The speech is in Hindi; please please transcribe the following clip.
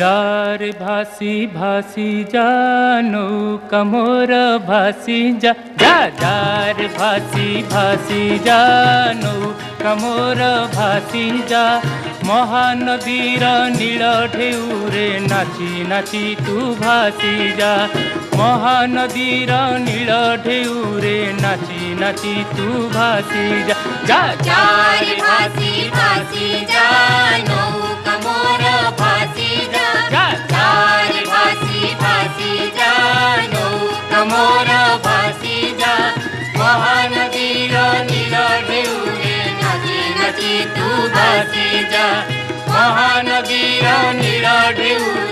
जार भासी भासी जा नौका मोर भासी जा जा जार भासी भासी जा नौका मोर भासी जा महानदीर नील ढेउरे नाची नाची तू भासी जा महानदीर नील ढेउरे नाची नाची तू भासी जा जा जार भासी भासी जा नौका मोर भासी जा जार भासी भासी जा नौका मोर भासी जा महानदीर नील ढेउरे नाची नाची तू भासी जा महानदीर नील ढेउरे